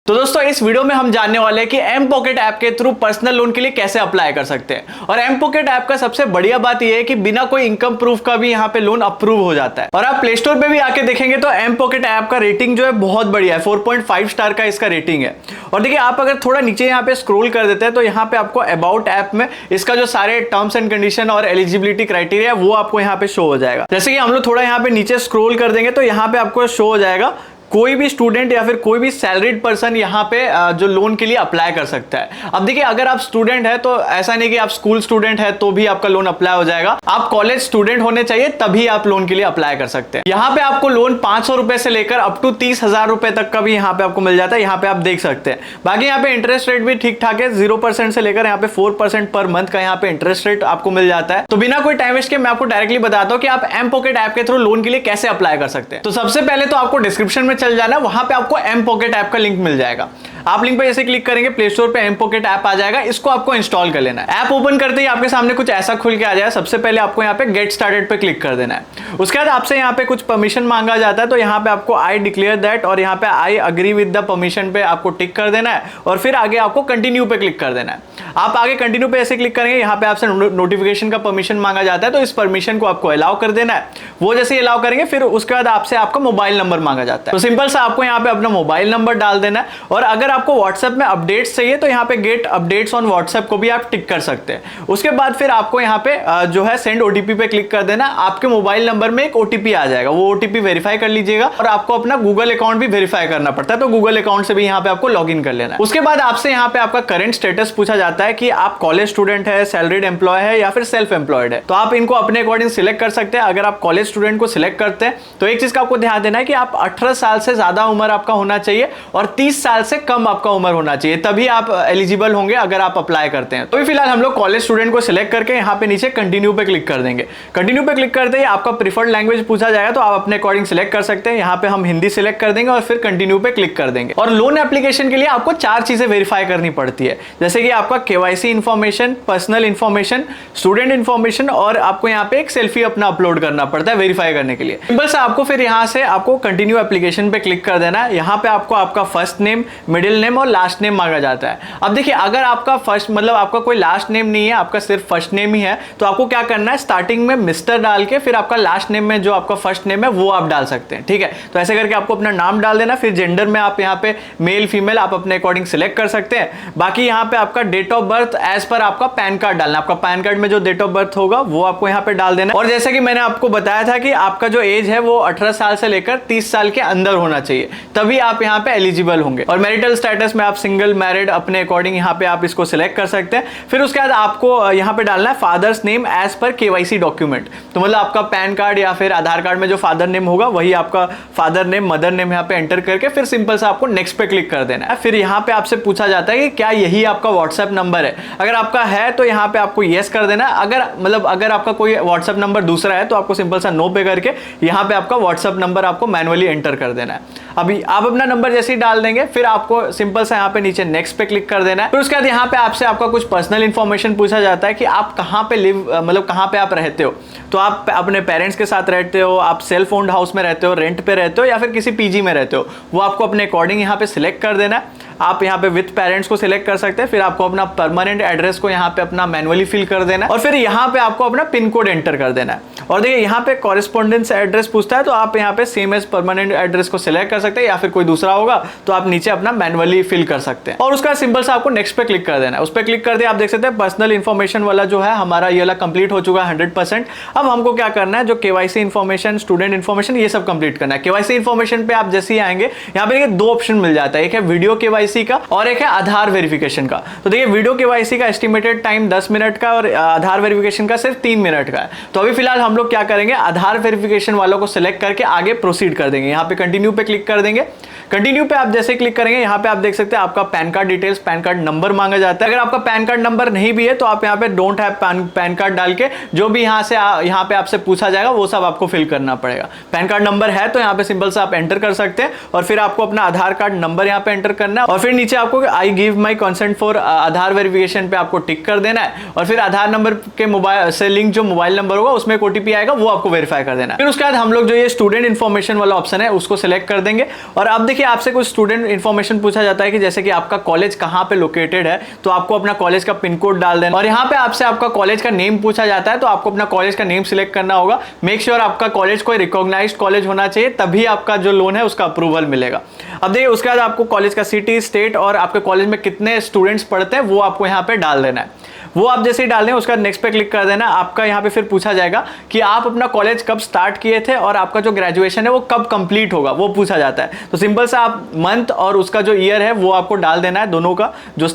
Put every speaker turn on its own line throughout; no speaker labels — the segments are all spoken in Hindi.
तो दोस्तों इस वीडियो में हम जानने वाले हैं कि एम पॉकेट ऐप के थ्रू पर्सनल लोन के लिए कैसे अप्लाई कर सकते हैं। और एम पॉकेट ऐप का सबसे बढ़िया बात यह है कि बिना कोई इनकम प्रूफ का भी यहाँ पे लोन अप्रूव हो जाता है। और आप प्ले स्टोर पे भी आके देखेंगे तो एम पॉकेट ऐप का रेटिंग जो है बहुत बढ़िया है, 4.5 स्टार का इसका रेटिंग है। और देखिए आप अगर थोड़ा नीचे यहाँ पे स्क्रॉल कर देते हैं तो यहाँ पे आपको अबाउट ऐप में इसका जो सारे टर्म्स एंड कंडीशन और एलिजिबिलिटी क्राइटेरिया वो आपको यहाँ पे शो हो जाएगा। जैसे कि हम लोग थोड़ा यहाँ पे नीचे स्क्रॉल कर देंगे तो यहाँ पे आपको शो हो जाएगा कोई भी स्टूडेंट या फिर कोई भी सैलरीड पर्सन यहाँ पे जो लोन के लिए अप्लाई कर सकता है। अब देखिए अगर आप स्टूडेंट है तो ऐसा नहीं कि आप स्कूल स्टूडेंट है तो भी आपका लोन अप्लाई हो जाएगा, आप कॉलेज स्टूडेंट होने चाहिए तभी आप लोन के लिए अप्लाई कर सकते हैं। यहाँ पे आपको लोन 500 रुपए से लेकर अप टू 30,000 रुपए तक का भी यहाँ पे आपको मिल जाता है। यहाँ पे आप देख सकते हैं। बाकी यहाँ पे इंटरेस्ट रेट भी ठीक ठाक है, 0% से लेकर यहाँ पे 4% पर मंथ का यहाँ पे इंटरेस्ट रेट आपको मिल जाता है। तो बिना कोई टाइम वेस्ट के मैं आपको डायरेक्टली बताता हूँ कि आप एम पॉकेट ऐप के थ्रू लोन के लिए कैसे अप्लाई कर सकते हैं। तो सबसे पहले तो आपको डिस्क्रिप्शन में चल जाना, वहां पे आपको एम पॉकेट ऐप का लिंक मिल जाएगा। आप लिंक पे जैसे क्लिक करेंगे प्ले स्टोर पे एम पॉकेट ऐप आ जाएगा, इसको आपको इंस्टॉल कर लेना है। ऐप ओपन करते ही आपके सामने कुछ ऐसा खुल के आ जाएगा। सबसे पहले आपको यहाँ पे गेट स्टार्टेड पे क्लिक कर देना है। उसके बाद आपसे यहाँ पे कुछ परमिशन मांगा जाता है, तो यहाँ पे आपको आई डिक्लेयर दैट और यहाँ पे I agree with the permission पे आपको टिक कर देना है और फिर आगे आपको कंटिन्यू पे क्लिक कर देना है। आप आगे कंटिन्यू पे ऐसे क्लिक करेंगे, यहाँ पे आपसे नोटिफिकेशन का परमिशन मांगा जाता है, तो इस परमिशन को आपको अलाउ कर देना है। वो जैसे अलाउ करेंगे फिर उसके बाद आपसे आपका मोबाइल नंबर मांगा जाता है। तो सिंपल सा आपको यहाँ पे अपना मोबाइल नंबर डाल देना है। और अगर आपको व्हाट्सएप में अपडेट्स चाहिए तो यहाँ पे गेट अपडेट्स ऑन व्हाट्सएप को भी आप टिक कर सकते हैं। उसके बाद फिर आपको यहाँ पे जो है सेंड ओटीपी पे क्लिक कर देना। आपके मोबाइल नंबर में एक ओटीपी आ जाएगा, वो ओटीपी वेरीफाई कर लीजिएगा। और आपको अपना गूगल अकाउंट भी वेरीफाई करना पड़ता है, तो गूगल अकाउंट से भी यहाँ पे आपको लॉग इन कर लेना है। उसके बाद आपसे यहाँ पे आपका करंट स्टेटस पूछा जाता है कि आप कॉलेज स्टूडेंट है, सैलरीड एम्प्लॉय है या फिर सेल्फ एम्प्लॉयड है। तो आप इनको अपने अकॉर्डिंग सिलेक्ट कर सकते हैं। अगर आप कॉलेज स्टूडेंट को सिलेक्ट करते हैं तो एक चीज का आपको ध्यान देना है कि आप 18 साल से ज्यादा उम्र आपका होना चाहिए और 30 साल से कम आपका उम्र होना चाहिए, तभी आप एलिजिबल होंगे अगर आप अप्लाई करते हैं। तो फिलहाल हम लोग कॉलेज स्टूडेंट को सिलेक्ट करके यहाँ पे नीचे कंटिन्यू पे क्लिक कर देंगे। कंटिन्यू पे क्लिक करते ही आपका प्रीफर्ड लैंग्वेज पूछा जाएगा, तो आप अपने अकॉर्डिंग सिलेक्ट कर सकते हैं। यहाँ पे हम हिंदी सिलेक्ट कर देंगे और फिर कंटिन्यू पे क्लिक कर देंगे। और लोन एप्लीकेशन के लिए आपको 4 चीजें वेरीफाई करनी पड़ती है, जैसे कि आपका KYC information, personal information, student information और आपको यहाँ पे एक सेल्फी अपना अपलोड करना पड़ता है वेरीफाई करने के लिए। सिंपल सा आपको फिर यहाँ से आपको कंटिन्यू एप्लीकेशन पे क्लिक कर देना है। यहाँ पे आपको आपका फर्स्ट नेम, मिडिल नेम और लास्ट नेम मांगा जाता है। अब देखिए अगर आपका फर्स्ट मतलब आपका कोई लास्ट नेम नहीं है, आपका सिर्फ फर्स्ट नेम ही है, तो आपको क्या करना है, स्टार्टिंग में मिस्टर डाल के फिर आपका लास्ट नेम में जो आपका फर्स्ट नेम है वो आप डाल सकते हैं। ठीक है, तो ऐसे करके आपको अपना नाम डाल देना। फिर जेंडर में आप यहाँ पे मेल फीमेल आप अपने अकॉर्डिंग सिलेक्ट कर सकते हैं। बाकी यहाँ पे आपका date of birth as per आपका पैन कार्ड डालना, आपका पैन कार्ड में जो डेट ऑफ बर्थ होगा वो आपको यहाँ पे डाल देना। और जैसे कि मैंने आपको बताया था कि आपका जो एज है वो 18 साल से लेकर 30 साल के अंदर होना चाहिए, तभी आप यहाँ पे एलिजिबल होंगे। और मैरिटल स्टेटस में आप सिंगल, मैरिड अपने अकॉर्डिंग यहाँ पे आप इसको सिलेक्ट कर सकते हैं। फिर उसके बाद आपको यहाँ पे डालना है father's name as per KYC document, तो मतलब आपका पैन कार्ड या फिर आधार कार्ड में जो फादर नेम होगा वही आपका फादर नेम, मदर नेम यहाँ पे एंटर करके फिर सिंपल सा आपको नेक्स्ट पे क्लिक कर देना है। फिर यहाँ पे आपसे पूछा जाता है कि क्या यही आपका व्हाट्सएप नंबर है। अगर आपका है तो यहाँ पे आपको येस कर देना। अगर आपका कोई व्हाट्सएप नंबर दूसरा है तो आपको सिंपल सा नो पे करके यहाँ पे आपका व्हाट्सएप नंबर आपको मैनुअली एंटर कर देना है। अभी आप अपना नंबर जैसे ही डाल देंगे फिर आपको सिंपल सा यहाँ पे नीचे नेक्स्ट पे क्लिक कर देना है। फिर उसके बाद यहाँ पे आपसे आपका कुछ पर्सनल इंफॉर्मेशन पूछा जाता है कि आप कहाँ पे लिव मतलब कहाँ पे आप रहते हो। तो आप अपने पेरेंट्स के साथ रहते हो, आप सेल्फ ओन्ड हाउस में रहते हो, रेंट पे रहते हो या फिर किसी पीजी में रहते हो, वो आपको अपने अकॉर्डिंग यहाँ पे सिलेक्ट कर देना है। आप यहाँ पे विथ पेरेंट्स को सिलेक्ट कर सकते हैं। फिर आपको अपना परमानेंट एड्रेस को यहाँ पे अपना मैनुअली फिल कर देना है और फिर यहाँ पे आपको अपना पिन कोड एंटर कर देना है। और देखिए यहाँ पे कॉरेस्पॉन्डेंस एड्रेस पूछता है, तो आप यहाँ पे सेम एज परमानेंट एड्रेस को सिलेक्ट कर सकते हैं, या फिर कोई दूसरा होगा तो आप नीचे अपना मैनुअली फिल कर सकते हैं। और उसका सिंपल सा आपको नेक्स्ट पे क्लिक कर देना है। उस पर क्लिक कर दिया, आप देख सकते हैं पर्सनल इन्फॉर्मेशन वाला जो है हमारा ये वाला कंप्लीट हो चुका है 100%। अब हमको क्या करना है, जो केवाईसी इन्फॉर्मेशन, स्टूडेंट इन्फॉर्मेशन, ये सब कंप्लीट करना है। केवाईसी इन्फॉर्मेशन पे आप जैसे ही आएंगे यहाँ पे 2 ऑप्शन मिल जाता है, एक है वीडियो केवाईसी का और एक है आधार वेरिफिकेशन का। तो देखिए वीडियो केवाईसी का एस्टिमेटेड टाइम 10 मिनट का और आधार वेरिफिकेशन का सिर्फ 3 मिनट का है। तो अभी फिलहाल हम लोग क्या करेंगे, आधार वेरिफिकेशन वालों को सिलेक्ट करके आगे प्रोसीड कर देंगे। यहाँ पे कंटिन्यू पे क्लिक कर देंगे। कंटिन्यू पे आप जैसे क्लिक करेंगे यहाँ पे आप देख सकते हैं आपका pan card details, pan card number मांगा जाता है। अगर आपका पैन कार्ड नंबर नहीं भी है तो आप यहाँ पे डोंट हैव पैन कार्ड डाल के जो भी यहाँ पे आपसे पूछा जाएगा वो सब आपको फिल करना पड़ेगा। पैन कार्ड नंबर है तो यहाँ पे सिंपल सा आप एंटर कर सकते हैं और फिर आपको अपना आधार कार्ड नंबर यहाँ पे एंटर करना है और फिर नीचे आपको I give my consent for Aadhaar verification पे आपको टिक कर देना है और फिर आधार नंबर के मोबाइल से लिंक जो मोबाइल नंबर होगा उसमें ओटीपी आएगा वो आपको वेरीफाई कर देना है। फिर उसके बाद हम लोग जो ये स्टूडेंट इन्फॉर्मेशन वाला ऑप्शन है उसको सिलेक्ट कर देंगे और अब देखिए देखिए आपसे कुछ स्टूडेंट इन्फॉर्मेशन पूछा जाता है कि जैसे कि आपका कॉलेज कहाँ पे लोकेटेड है, तो आपको अपना कॉलेज का पिन कोड डाल देना, और यहाँ पे आपसे आपका कॉलेज का नेम पूछा जाता है, तो आपको अपना कॉलेज का नेम सिलेक्ट करना होगा। मेक श्योर आपका कॉलेज कोई रिकॉग्नाइज्ड कॉलेज होना चाहिए, तभी आपका जो लोन है उसका अप्रूवल मिलेगा। अब देखिए उसके बाद आपको कॉलेज का सिटी, स्टेट और आपके कॉलेज में कितने स्टूडेंट्स पढ़ते हैं वो आपको यहाँ पे डाल देना है। वो आप जैसे ही डाल दें उसका नेक्स्ट पे क्लिक कर देना। आपका यहाँ पे फिर पूछा जाएगा कि आप अपना कॉलेज कब स्टार्ट किए थे और आपका जो ग्रेजुएशन है वो कब कंप्लीट होगा, वो पूछा जाता है। तो सिंपल सा आप मंथ और उसका जो ईयर है वो आपको डाल देना है, दोनों का। जो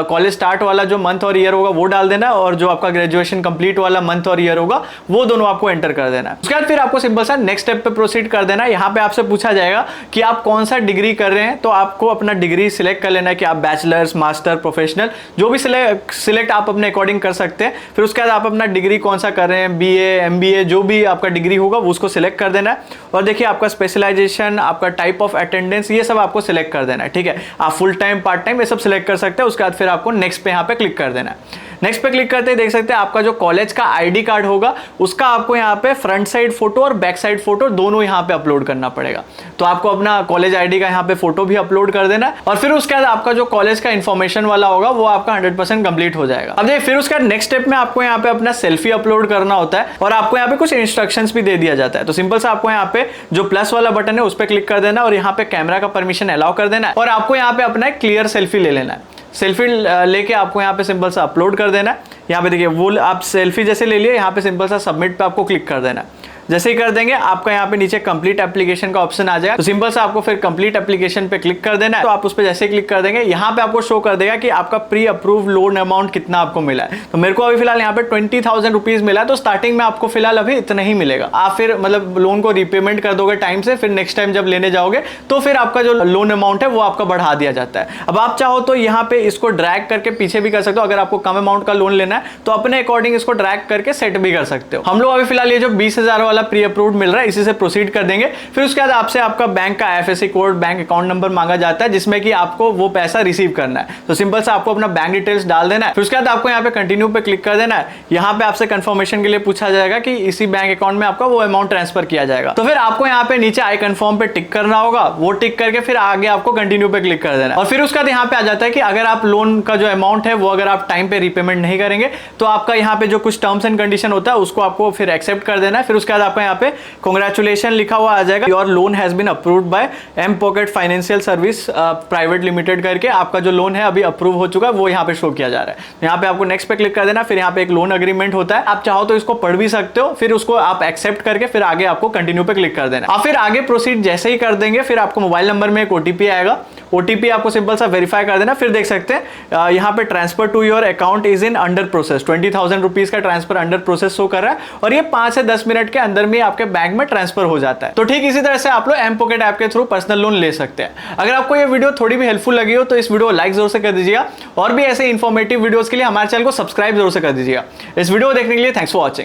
कॉलेज स्टार्ट वाला जो मंथ और ईयर होगा वो डाल देना है, और जो आपका ग्रेजुएशन कंप्लीट वाला मंथ और ईयर होगा वो दोनों आपको एंटर कर देना है। उसके बाद फिर आपको सिंपल सा नेक्स्ट स्टेप पे प्रोसीड कर देना है। यहाँ पे आपसे पूछा जाएगा कि आप कौन सा डिग्री कर रहे हैं, तो आपको अपना डिग्री सिलेक्ट कर लेना है कि आप बैचलर्स, मास्टर, प्रोफेशनल, जो भी सिलेक्ट आप अपने अकॉर्डिंग कर सकते हैं। फिर उसके बाद आप अपना डिग्री कौन सा कर रहे हैं, बीए, एमबीए, जो भी आपका डिग्री होगा वो उसको सिलेक्ट कर देना है। और देखिए आपका स्पेशलाइजेशन, आपका टाइप ऑफ अटेंडेंस, ये सब आपको सिलेक्ट कर देना है, ठीक है। आप फुल टाइम, पार्ट टाइम, ये सब सिलेक्ट कर सकते हैं। उसके बाद फिर आपको नेक्स्ट पे यहाँ पे क्लिक कर देना है। नेक्स्ट पे क्लिक करते ही देख सकते हैं आपका जो कॉलेज का आईडी कार्ड होगा उसका आपको यहाँ पे फ्रंट साइड फोटो और बैक साइड फोटो दोनों यहाँ पे अपलोड करना पड़ेगा। तो आपको अपना कॉलेज आईडी का यहाँ पे फोटो भी अपलोड कर देना है, और फिर उसके बाद आपका जो कॉलेज का इन्फॉर्मेशन वाला होगा वो आपका 100% कंप्लीट हो जाएगा। अब देखिए फिर उसके बाद नेक्स्ट स्टेप में आपको यहाँ पे अपना सेल्फी अपलोड करना होता है, और आपको यहाँ पे कुछ इंस्ट्रक्शंस भी दे दिया जाता है। तो सिंपल से आपको यहाँ पे जो प्लस वाला बटन है उस पर क्लिक कर देना, और यहाँ पे कैमरा का परमिशन अलाउ कर देना है, और आपको यहाँ पे अपना एक क्लियर सेल्फी ले लेना है। सेल्फी लेके आपको यहाँ पे सिंपल सा अपलोड कर देना है। यहाँ पे देखिए वो आप सेल्फी जैसे ले लिए, यहाँ पे सिंपल सा सबमिट पे आपको क्लिक कर देना है। जैसे ही कर देंगे आपका यहाँ पे नीचे कंप्लीट एप्लीकेशन का ऑप्शन आ जाएगा। तो सिंपल से आपको फिर कंप्लीट एप्लीकेशन पे क्लिक कर देना है। तो आप उस पे जैसे ही क्लिक कर देंगे यहाँ पे आपको शो कर देगा कि आपका प्री अप्रूव लोन अमाउंट कितना आपको मिला है। तो मेरे को अभी फिलहाल यहाँ पे 20,000 रुपीज मिला है। तो स्टार्टिंग में आपको फिलहाल अभी इतना ही मिलेगा। आप फिर मतलब लोन को रीपेमेंट कर दोगे टाइम से, फिर नेक्स्ट टाइम जब लेने जाओगे तो फिर आपका जो लोन अमाउंट है वो आपका बढ़ा दिया जाता है। अब आप चाहो तो यहाँ पे इसको ड्रैग करके पीछे भी कर सकते हो। अगर आपको कम अमाउंट का लोन लेना है तो अपने अकॉर्डिंग इसको ड्रैग करके सेट भी कर सकते हो। हम लोग अभी फिलहाल ये जो 20,000 वाला प्री अप्रूव्ड मिल रहा है इसी से प्रोसीड कर देंगे। फिर उसके बाद आपसे आपका बैंक का IFSC code, bank account number मांगा जाता है, जिसमें कि आपको वो पैसा रिसीव करना है। तो सिंपल से आपको अपना बैंक डिटेल्स डाल देना है। फिर उसके बाद आपको यहाँ पे कंटिन्यू पे क्लिक कर देना है। यहाँ पे आपसे कंफर्मेशन के लिए पूछा जाएगा कि इसी बैंक अकाउंट में आपका वो अमाउंट ट्रांसफर किया जाएगा। तो फिर आपको यहाँ पे नीचे आई कंफर्म पे टिक करना होगा। वो टिक करके फिर आगे आपको कंटिन्यू पे क्लिक कर देना है। और फिर उसके बाद यहाँ पे आ जाता है कि अगर आप लोन का जो अमाउंट है वो अगर आप टाइम पे रीपेमेंट नहीं करेंगे तो आपका यहाँ पे जो कुछ टर्म्स एंड कंडीशन होता है उसको आपको फिर एक्सेप्ट कर देना है। फिर उसके बाद आपका यहाँ पे कांग्रेचुलेशन लिखा हुआ आ जाएगा, your loan has been approved by M pocket financial service private limited करके आपका जो लोन है अभी अप्रूव हो चुका है, वो यहाँ पे शो किया जा रहा है। यहाँ पे आपको नेक्स्ट पे क्लिक कर देना। फिर यहाँ पे एक लोन एग्रीमेंट होता है, आप चाहो तो इसको पढ़ भी सकते हो। फिर उसको आप एक्सेप्ट करके फिर आगे आपको कंटिन्यू पे क्लिक कर देना। आप फिर आगे प्रोसीड जैसे ही कर देंगे फिर आपको मोबाइल नंबर में एक OTP आएगा। OTP आपको सिंपल सा वेरीफाई कर देना। फिर देख सकते हैं यहाँ पे transfer to your account is in under process, 20,000 rupees का ट्रांसफर अंडर प्रोसेस शो कर रहा है, और ये 5 से 10 मिनट के अंदर में आपके बैंक में ट्रांसफर हो जाता है। तो ठीक इसी तरह से आप लोग एम पॉकेट ऐप के थ्रू पर्सनल लोन ले सकते हैं। अगर आपको ये वीडियो थोड़ी भी हेल्पफुल लगी हो तो इस वीडियो को लाइक जरूर से कर दीजिएगा, और भी ऐसे इंफॉर्मेटिव वीडियोस के लिए हमारे चैनल को सब्सक्राइब जरूर से कर दीजिएगा। इस वीडियो को देखने के लिए थैंक्स फॉर वॉचिंग।